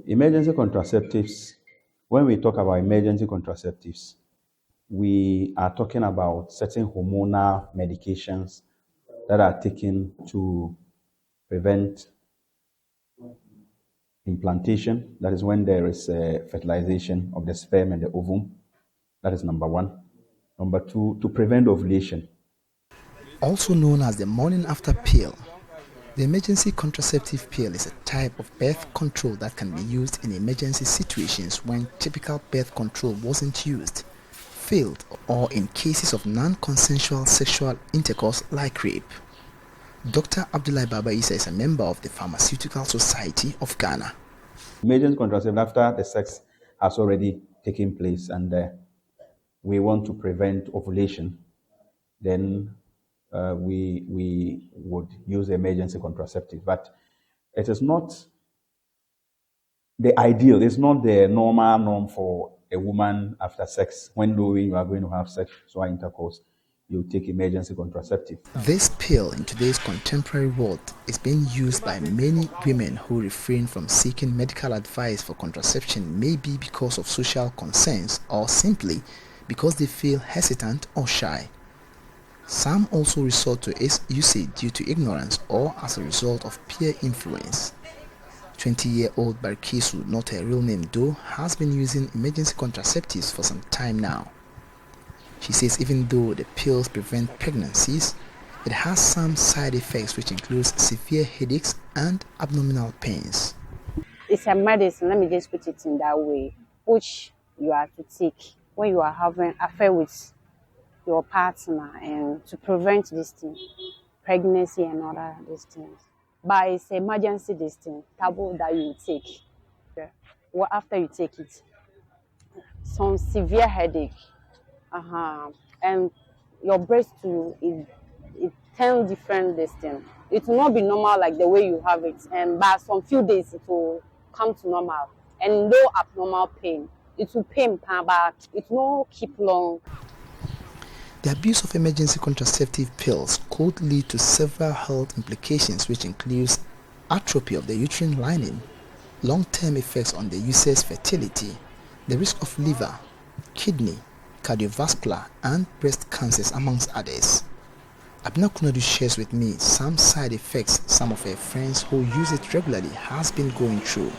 Emergency contraceptives, when we talk about emergency contraceptives, we are talking about certain hormonal medications that are taken to prevent implantation. That is when there is fertilization of the sperm and the ovum. That is number one. Number two, to prevent ovulation. Also known as the morning after pill, the emergency contraceptive pill is a type of birth control that can be used in emergency situations when typical birth control wasn't used, failed, or in cases of non-consensual sexual intercourse like rape. Dr. Abdullahi Baba Isa is a member of the Pharmaceutical Society of Ghana. Emergency contraception after the sex has already taken place and we want to prevent ovulation, then we would use emergency contraceptive. But it is not the ideal, it's not the normal norm for a woman after sex. When knowing you are going to have sexual intercourse, you take emergency contraceptive. This pill in today's contemporary world is being used by many women who refrain from seeking medical advice for contraception, maybe because of social concerns or simply because they feel hesitant or shy. Some also resort to its usage due to ignorance or as a result of peer influence. 20-year-old Barkisu, not her real name though, has been using emergency contraceptives for some time now. She says even though the pills prevent pregnancies, it has some side effects which includes severe headaches and abdominal pains. It's a medicine, let me just put it in that way, which you are to take when you are having an affair with your partner and to prevent this thing, pregnancy and other these things. But it's an emergency this thing, tablet that you take. Well, after you take it, some severe headache, and your breast too, it 10 different this thing. It will not be normal like the way you have it, and by some few days it will come to normal and no abnormal pain. It will pain, but it won't keep long. The abuse of emergency contraceptive pills could lead to several health implications, which includes atrophy of the uterine lining, long-term effects on the user's fertility, the risk of liver, kidney, cardiovascular, and breast cancers, amongst others. Abna Kunadu shares with me some side effects some of her friends who use it regularly has been going through.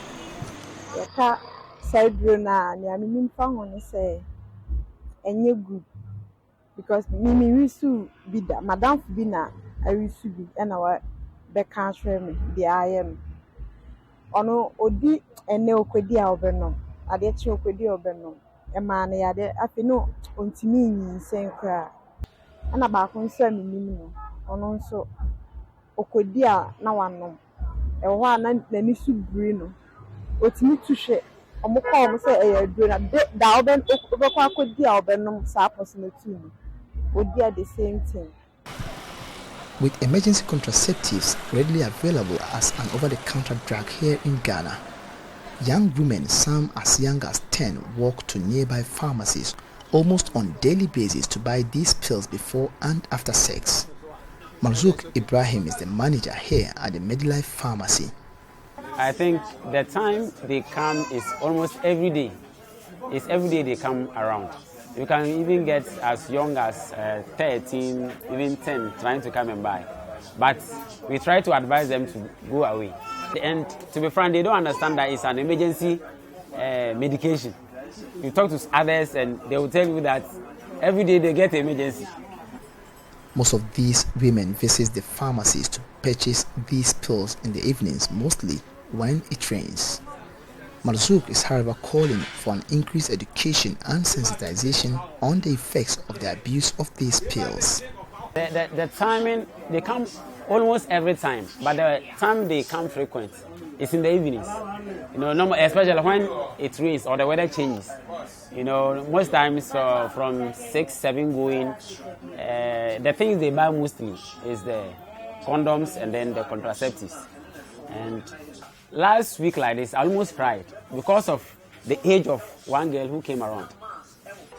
Because me wisu bida madam bina I wisu bi na wa be kan hwere me de ayem ono odi ene okwedi a obenom ade chi okwedi obenom e ma na yade afi no ontimi yin sen kra na ba ko nsa me nim no ono nso okwedi a na wanom e ho a na ni su bri no otimi tuhwe omo ko omo se e yaduro na da oben obekọ akwedi a obenom sa person tu would be the same thing. With emergency contraceptives readily available as an over-the-counter drug here in Ghana, young women, some as young as 10, walk to nearby pharmacies almost on a daily basis to buy these pills before and after sex. Marzouk Ibrahim is the manager here at the Medilife Pharmacy. I think the time they come is almost every day. It's every day they come around. You can even get as young as 13, even 10, trying to come and buy. But we try to advise them to go away. And to be frank, they don't understand that it's an emergency medication. You talk to others and they will tell you that every day they get emergency. Most of these women visit the pharmacies to purchase these pills in the evenings, mostly when it rains. Marzouk is however calling for an increased education and sensitization on the effects of the abuse of these pills. The timing, they come almost every time, but the time they come frequent is in the evenings. You know, especially when it rains or the weather changes. You know, most times from 6, 7 going, the things they buy mostly is the condoms and then the contraceptives. And last week like this, I almost cried because of the age of one girl who came around.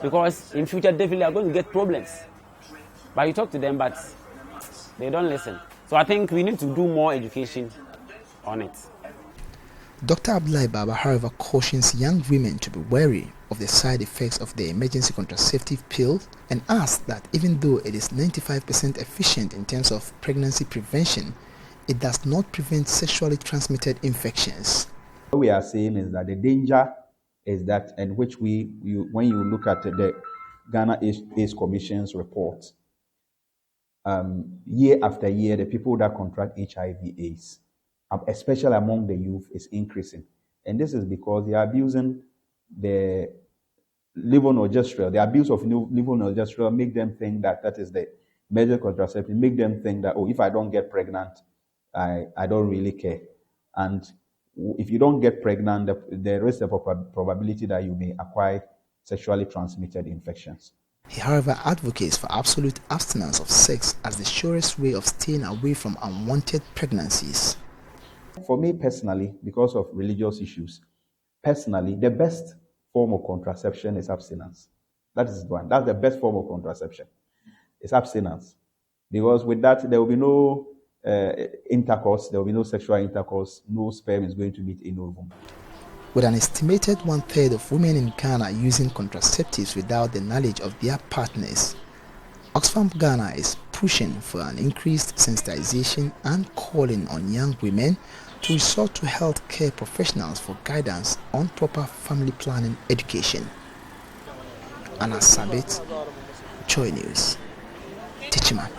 Because in future, definitely are going to get problems. But you talk to them, but they don't listen. So I think we need to do more education on it. Dr. Abdullahi Baba, however, cautions young women to be wary of the side effects of the emergency contraceptive pill and asks that even though it is 95% efficient in terms of pregnancy prevention, it does not prevent sexually transmitted infections. What we are saying is that the danger is that, and which when you look at the Ghana AIDS Commission's report, year after year, the people that contract HIV/AIDS, especially among the youth, is increasing. And this is because they are abusing the levonorgestrel. The abuse of levonorgestrel make them think that is the major contraceptive, make them think that, oh, if I don't get pregnant, I don't really care. And if you don't get pregnant, there is a probability that you may acquire sexually transmitted infections. He, however, advocates for absolute abstinence of sex as the surest way of staying away from unwanted pregnancies. For me personally, because of religious issues, personally, the best form of contraception is abstinence. That is one. That's the best form of contraception. It's abstinence. Because with that, there will be no intercourse, there will be no sexual intercourse, no sperm is going to meet in ovum. With an estimated 1/3 of women in Ghana using contraceptives without the knowledge of their partners, Oxfam Ghana is pushing for an increased sensitization and calling on young women to resort to healthcare professionals for guidance on proper family planning education. Anna Sabit, Joy News, Teachman.